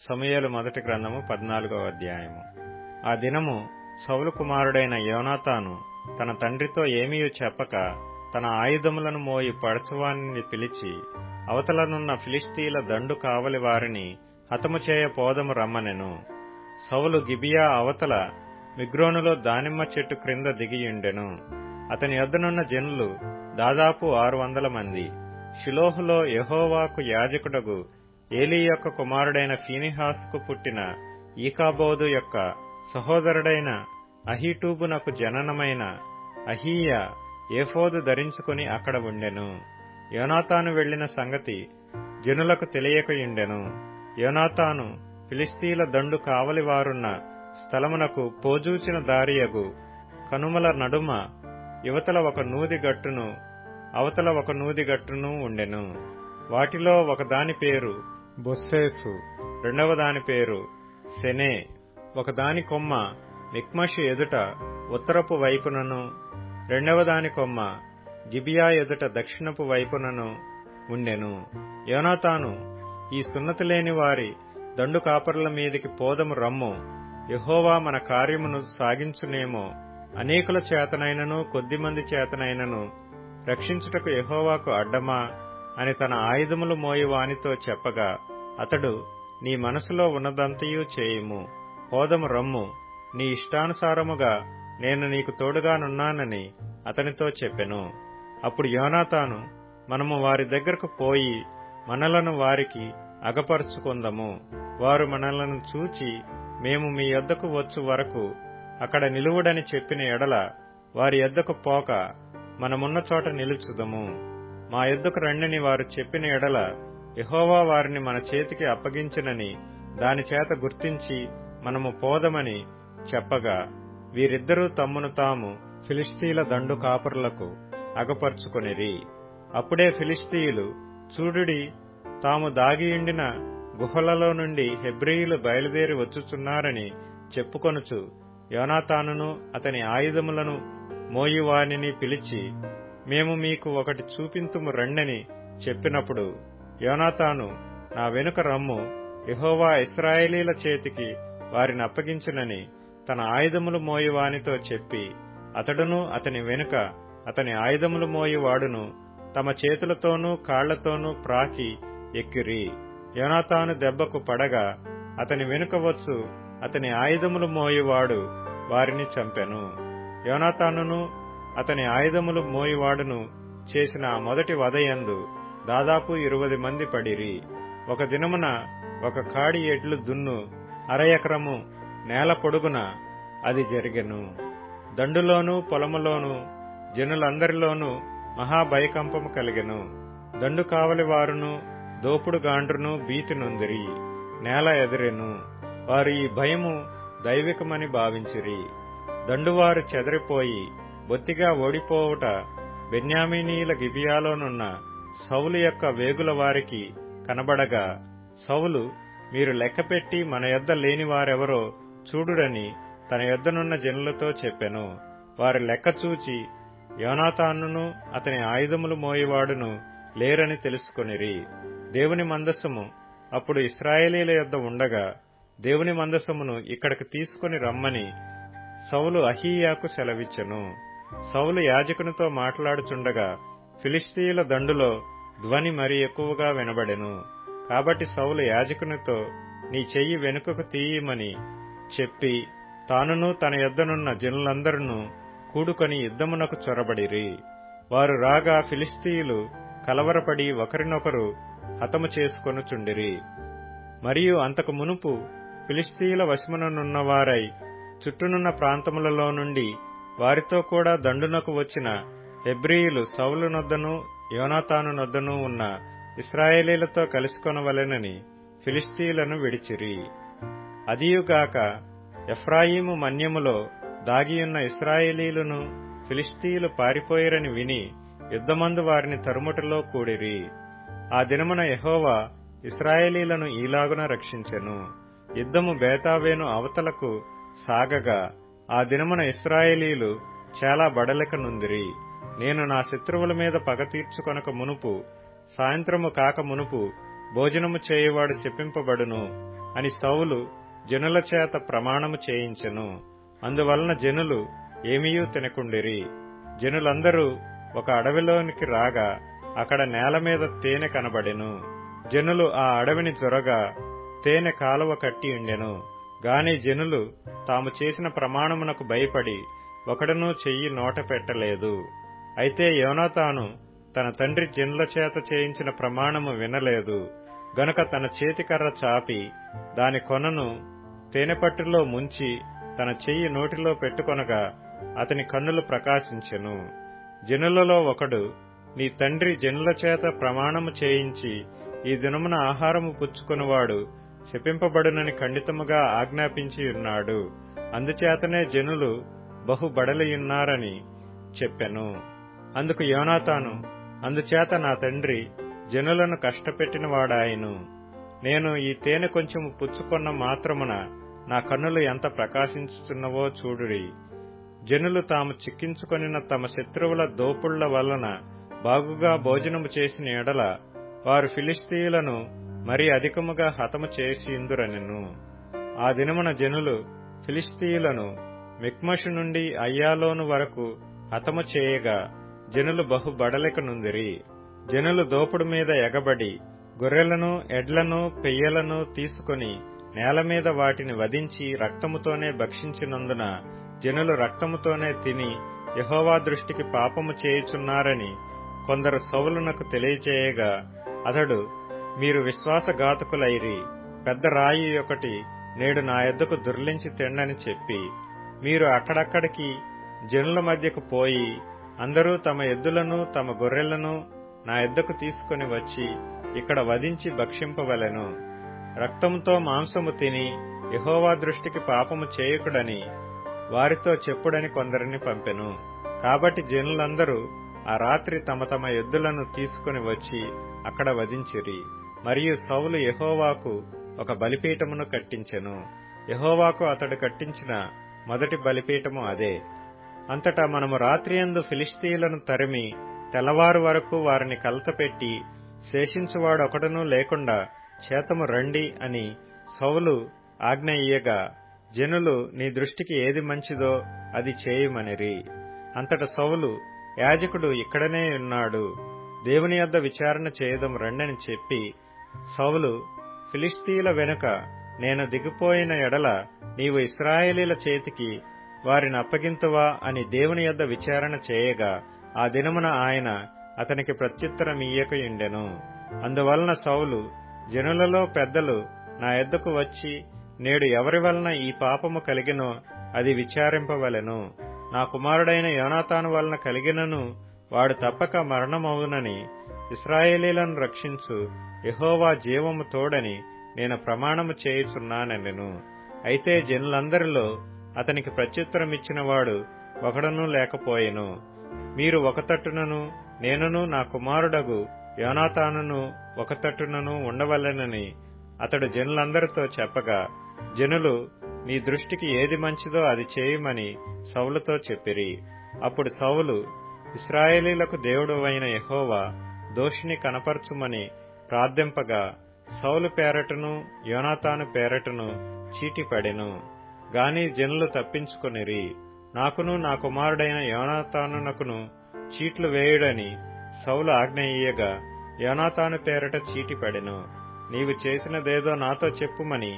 సమూయేలు మొదటి గ్రంథము 14వ అధ్యాయము. ఆ దినము సౌలు కుమారుడైన యోనాతాను తన తండ్రితో ఏమీయూ చెప్పక తన ఆయుధములను మోయి పడచువానిని పిలిచి, అవతలనున్న ఫిలిష్తీయుల దండు కావలి వారిని హతము చేయ పోదము రమ్మనెను. సౌలు గిబియా అవతల మిగ్రోనులో దానిమ్మ చెట్టు క్రింద దిగియుండెను. అతని యొద్దనున్న జనులు దాదాపు 600 మంది. షిలోహులో యెహోవాకు యాజకుడగు ఏలీ యొక్క కుమారుడైన ఫీనెహాసుకు పుట్టిన ఈకాబోదు యొక్క సహోదరుడైన అహీటూబునకు జననమైన అహీయా ఏఫోదు ధరించుకుని అక్కడ ఉండెను. యోనాతాను వెళ్లిన సంగతి జనులకు తెలియకయుండెను. యోనాతాను ఫిలిష్తీయుల దండు కావలి వారున్న స్థలమునకు పోజూచిన దారియగు కనుమల నడుమ యువతల ఒక నూది గట్టును అవతల ఒక నూది గట్టును ఉండెను. వాటిలో ఒకదాని పేరు బొస్సేసు, రెండవ దాని పేరు సెనే. ఒకదాని కొమ్మ మిక్మషు ఎదుట ఉత్తరపు వైపునను, రెండవ దాని కొమ్మ గిబియా ఎదుట దక్షిణపు వైపునను ఉండెను. యోనాతాను, ఈ సున్నతి లేని వారి దండు కాపరుల మీదికి పోదము రమ్ము, యెహోవా మన కార్యమును సాగించునేమో, అనేకుల చేతనైనను కొద్దిమంది చేతనైనను రక్షించుటకు యెహోవాకు అడ్డమా అని తన ఆయుధములు మోయి వానితో చెప్పగా, అతడు, నీ మనసులో ఉన్నదంతయూ చేయుము, పోదము రమ్ము, నీ ఇష్టానుసారముగా నేను నీకు తోడుగానున్నానని అతనితో చెప్పెను. అప్పుడు యోనాతాను, మనము వారి దగ్గరకు పోయి మనలను వారికి అగపరుచుకుందము. వారు మనలను చూచి మేము మీ యొద్దకు వచ్చు వరకు అక్కడ నిలువుడని చెప్పిన ఎడల వారి యొద్దకు పోక మనమున్న చోట నిలుచుదము. మా యొద్దకు రండని వారు చెప్పిన ఎడల యెహోవా వారిని మన చేతికి అప్పగించినని దాని చేత గుర్తించి మనము పోదమని చెప్పగా, వీరిద్దరూ తమ్మును తాము ఫిలిష్తీయుల దండు కాపరులకు అగపరుచుకొనిరి. అప్పుడే ఫిలిష్తీయులు, చూడుడి, తాము దాగియుండిన గుహలలో నుండి హెబ్రీయులు బయలుదేరి వచ్చుచున్నారని చెప్పుకొనుచు యోనాతానును అతని ఆయుధములను మోయువానిని పిలిచి, మేము మీకు ఒకటి చూపింతుము రండని చెప్పినప్పుడు, యోనాతాను, నా వెనుక రమ్ము, యెహోవా ఇశ్రాయేలీల చేతికి వారిని అప్పగించునని తన ఆయుధములు మోయువానితో చెప్పి, అతడును అతని వెనుక అతని ఆయుధములు మోయువాడును తమ చేతులతోనూ కాళ్లతోనూ ప్రాకి ఎక్కిరి. యోనాతాను దెబ్బకు పడగా అతని వెనుక వచ్చు అతని ఆయుధములు మోయువాడు వారిని చంపెను. యోనాతానును అతని ఆయుధములు మోయువాడును చేసిన ఆ మొదటి వధయందు దాదాపు 20 మంది పడిరి. ఒక దినమున ఒక కాడి ఎడ్లు దున్ను 1/2 ఎకరము నేల పొడుగున అది జరిగెను. దండులోనూ పొలములోనూ జనులందరిలోనూ మహాభయకంపము కలిగెను. దండు కావలి వారును దోపుడు గాండ్రును భీతి నొందిరి. నేల ఎదిరెను. వారు ఈ భయము దైవికమని భావించిరి. దండువారు చెదరిపోయి బొత్తిగా ఓడిపోవుట బెన్యామీనీయుల గిబియాలోనున్న సౌలు యొక్క వేగుల వారికి కనబడగా, సౌలు, మీరు లెక్కపెట్టి మన యొద్ద లేని వారెవరో చూడుడని తన యొద్దనున్న జనులతో చెప్పెను. వారి లెక్క చూచి యోనాతానును అతని ఆయుధములు మోయివాడును లేరని తెలుసుకొనిరి. దేవుని మందసము అప్పుడు ఇశ్రాయేలీల యొద్ద ఉండగా, దేవుని మందసమును ఇక్కడికి తీసుకుని రమ్మని సౌలు అహీయాకు సెలవిచ్చెను. సౌలు యాజకునితో మాట్లాడుచుండగా ఫిలిష్తీయుల దండులో ధ్వని మరి ఎక్కువగా వినబడెను. కాబట్టి సౌలు యాజకునితో, నీ చెయ్యి వెనుకకు తీయమని చెప్పి తానును తన యొద్దనున్న జనులందరూ కూడుకొని యుద్ధమునకు చొరబడిరి. వారు రాగా ఫిలిష్తీయులు కలవరపడి ఒకరినొకరు హతము చేసుకొనుచుండిరి. మరియు అంతకు మునుపు ఫిలిష్తీయుల వశముననున్నవారై చుట్టూనున్న ప్రాంతములలో నుండి వారితో కూడా దండునకు వచ్చిన హెబ్రీయులు సౌలునొద్దను యోనాతానునొద్దను ఉన్న ఇశ్రాయేలీలతో కలుసుకొనవలెనని ఫిలిష్తీయులను విడిచిరి. అదియుగాక ఎఫ్రాయిము మన్యములో దాగియున్న ఇశ్రాయేలీలను ఫిలిష్తీయులు పారిపోయిరని విని యుద్ధమందు వారిని తరుముటలో కూడిరి. ఆ దినమున యెహోవా ఇశ్రాయేలీలను ఈలాగున రక్షించెను. యుద్ధము బేతావేను అవతలకు సాగగా ఆ దినమున ఇశ్రాయేలీలు చాలా బడలిక నుందిరి. నేను నా శత్రువుల మీద పగ తీర్చుకొనక మునుపు, సాయంత్రము కాక మునుపు భోజనము చేయువాడు శపింపబడును అని సౌలు జనుల చేత ప్రమాణము చేయించెను. అందువలన జనులు ఏమీయూ తినకుండిరి. జనులందరూ ఒక అడవిలోనికి రాగా అక్కడ నేల మీద తేనె కనబడెను. జనులు ఆ అడవిని జొరగా తేనె కాలువ కట్టి ఉండెను. గాని జనులు తాము చేసిన ప్రమాణమునకు భయపడి ఒకడనూ చెయ్యి నోట పెట్టలేదు. అయితే యోనాతాను తన తండ్రి జనుల చేత చేయించిన ప్రమాణము వినలేదు గనుక తన చేతికర్ర చాపి దాని కొనను తేనెపట్టులో ముంచి తన చెయ్యి నోటిలో పెట్టుకొనగా అతని కన్నులు ప్రకాశించెను. జనులలో ఒకడు, నీ తండ్రి జనుల చేత ప్రమాణము చేయించి ఈ దినమున ఆహారము పుచ్చుకొనువాడు శపింపబడునని ఖండితముగా ఆజ్ఞాపించి ఉన్నాడు. అందుచేతనే జనులు బహుబడలియున్నారని చెప్పెను. అందుకు యోనాతాను, అందుచేత నా తండ్రి జనులను కష్టపెట్టినవాడాయను. నేను ఈ తేనె కొంచెము పుచ్చుకొన్న మాత్రమున నా కన్నులు ఎంత ప్రకాశించుచున్నవో చూడుడి. జనులు తాము చిక్కించుకొనిన తమ శత్రువుల దోపుళ్ల వలన బాగుగా భోజనము చేసిన ఎడల వారు ఫిలిష్తీయులను మరి అధికముగా హతము చేసియుందురనెను. ఆ దినమున జనులు ఫిలిష్తీయులను మిక్మషు నుండి అయ్యాలోను వరకు హతము చేయగా జనులు బహుబడలికనుందిరి. జనులు దోపుడు మీద ఎగబడి గొర్రెలను ఎడ్లను పెయ్యలను తీసుకొని నేల మీద వాటిని వధించి రక్తముతోనే భక్షించినందున జనులు రక్తముతోనే తిని యెహోవా దృష్టికి పాపము చేయుచున్నారని కొందరు సౌలునకు తెలియచేయగా అతడు, మీరు విశ్వాసఘాతకులైరి. పెద్ద రాయి ఒకటి నేడు నా యొద్దకు దుర్లించి తిండని చెప్పి మీరు అక్కడక్కడికి జనుల మధ్యకు పోయి అందరూ తమ ఎద్దులను తమ గొర్రెలను నా యొద్దకు తీసుకుని వచ్చి ఇక్కడ వధించి భక్షింపవలెను. రక్తముతో మాంసము తిని యెహోవా దృష్టికి పాపము చేయకుడని వారితో చెప్పుడని కొందరిని పంపెను. కాబట్టి జనులందరూ ఆ రాత్రి తమ తమ ఎద్దులను తీసుకుని వచ్చి అక్కడ వధించిరి. మరియు సౌలు యెహోవాకు ఒక బలిపీఠమును కట్టించెను. యెహోవాకు అతడు కట్టించిన మొదటి బలిపీఠము అదే. అంతటా మనము రాత్రియందు ఫిలిష్తీయులను తరిమి తెల్లవారు వరకు వారిని కలతపెట్టి శేషించువాడొకడునూ లేకుండా చేతము రండి అని సౌలు ఆజ్ఞ ఇయ్యగా జనులు, నీ దృష్టికి ఏది మంచిదో అది చేయుమనిరి. అంతట సౌలు, యాజకుడు ఇక్కడనే ఉన్నాడు, దేవుని యొద్ద విచారణ చేయదం రండని చెప్పి సౌలు, ఫిలిష్తీయుల వెనుక నేను దిగిపోయిన ఎడల నీవు ఇశ్రాయేలీల చేతికి వారిని అప్పగింతువా అని దేవుని యొద్ద విచారణ చేయగా ఆ దినమున ఆయన అతనికి ప్రత్యుత్తరమియ్యకయుండెను. అందువలన సౌలు, జనులలో పెద్దలు నా యొద్దకు వచ్చి నేడు ఎవరి వలన ఈ పాపము కలిగినో అది విచారింపవలెను. నా కుమారుడైన యోనాతాను వలన కలిగినను వాడు తప్పక మరణమవునని ఇశ్రాయేలీలను రక్షించు యెహోవా జీవము తోడని నేను ప్రమాణము చేయుచున్నానెను. అయితే జనులందరిలో అతనికి ప్రత్యుత్తరమిచ్చినవాడు ఒకడునూ లేకపోయెను. మీరు ఒక తట్టునను నేనును నా కుమారుడగు యోనాతానును ఒక తట్టునను ఉండవలెనని అతడు జనులందరితో చెప్పగా జనులు, నీ దృష్టికి ఏది మంచిదో అది చేయుమని సౌలుతో చెప్పిరి. అప్పుడు సౌలు, ఇశ్రాయేలీలకు దేవుడవైన యెహోవా దోషిని కనపరచుమని ప్రార్థింపగా సౌలు పేరటను యోనాతాను పేరటను చీటి పడెను. గాని జనులు తప్పించుకొనిరి. నాకును నా కుమారుడైన యోనాతానునకును చీట్లు వేయుడని సౌలు ఆజ్ఞ ఇయ్యగా యోనాతాను పేరట చీటి పడెను. నీవు చేసినదేదో నాతో చెప్పుమని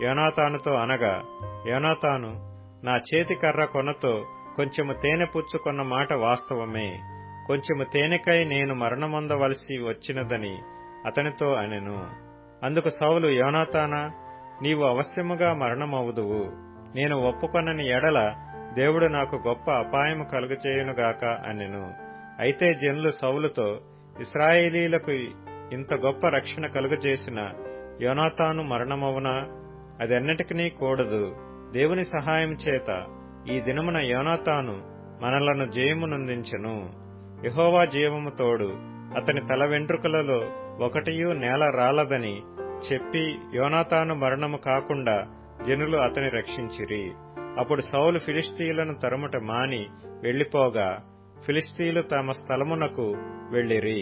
యోనాతానుతో అనగా యోనాతాను, నా చేతి కర్ర కొనతో కొంచెము తేనె పుచ్చుకొన్న మాట వాస్తవమే. కొంచెము తేనెకై నేను మరణమొందవలసి వచ్చినదని అతనితో అనెను. అందుకు సౌలు, యోనాతానా, నీవు అవశ్యముగా మరణమవుదువు. నేను ఒప్పుకొనని ఎడల దేవుడు నాకు గొప్ప అపాయము కలుగచేయునుగాక అనెను. అయితే జనులు సౌలుతో, ఇశ్రాయేలీలకు ఇంత గొప్ప రక్షణ కలుగజేసిన యోనాతాను మరణమవునా? అదెన్నటికీ కూడదు. దేవుని సహాయం చేత ఈ దినమున యోనాతాను మనలను జయమునందించెను. యెహోవా జీవము తోడు అతని తల వెంట్రుకలలో ఒకటియూ నేల రాలదని చెప్పి యోనాతాను మరణము కాకుండా జనులు అతని రక్షించిరి. అప్పుడు సౌలు ఫిలిష్తీయులను తరుముట మాని వెళ్లిపోగా ఫిలిష్తీయులు తమ స్థలమునకు వెళ్ళిరి.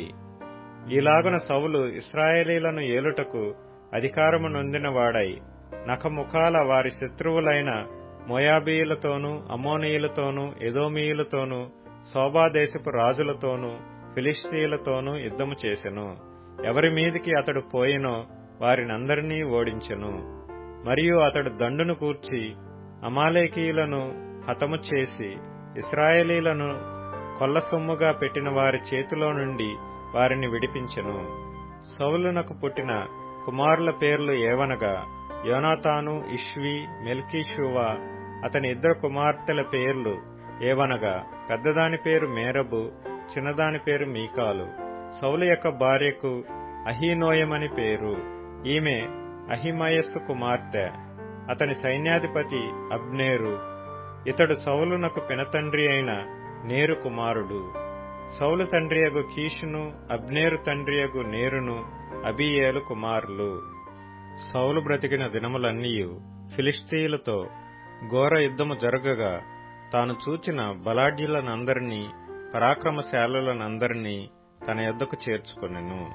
ఈలాగున సౌలు ఇశ్రాయేలీలను ఏలుటకు అధికారము నొందినవాడై నఖముఖాల వారి శత్రువులైన మోయాబీయులతోనూ, అమ్మోనీయులతోనూ, ఎదోమీయులతోనూ, సోబాదేశపు రాజులతోనూ, ఫిలిష్తీయులతోనూ యుద్ధము చేసెను. ఎవరి మీదికి అతడు పోయినో వారినందరినీ ఓడించెను. మరియు అతడు దండును కూర్చి అమాలేకీయులను హతము చేసి ఇశ్రాయేలీలను కొల్లసొమ్ముగా పెట్టిన వారి చేతిలో నుండి వారిని విడిపించెను. సౌలునకు పుట్టిన కుమారుల పేర్లు ఏవనగా యోనాతాను, ఇష్వి, మెల్కీషూవా. అతని ఇద్దరు కుమార్తెల పేర్లు ఏవనగా పెద్దదాని పేరు మేరబు, చిన్నదాని పేరు మీకాలు. సౌలు యొక్క భార్యకు అహీనోయమని పేరు. ఈమె అహిమయస్సు కుమార్తె. అతని సైన్యాధిపతి అబ్నేరు. ఇతడు సౌలునకు పినతండ్రి అయిన నేరు కుమారుడు. సౌలు తండ్రియగు కీషును, అబ్నేరు తండ్రియగు నేరును అబీయేలు కుమారులు. సౌలు బ్రతికిన దినములన్నీయు ఫిలిష్తీయులతో ఘోర యుద్ధము జరగగా తాను చూచిన బలాఢ్యులనందరినీ, పరాక్రమశాలులనందరినీ తన యొద్దకు చేర్చుకొనెను.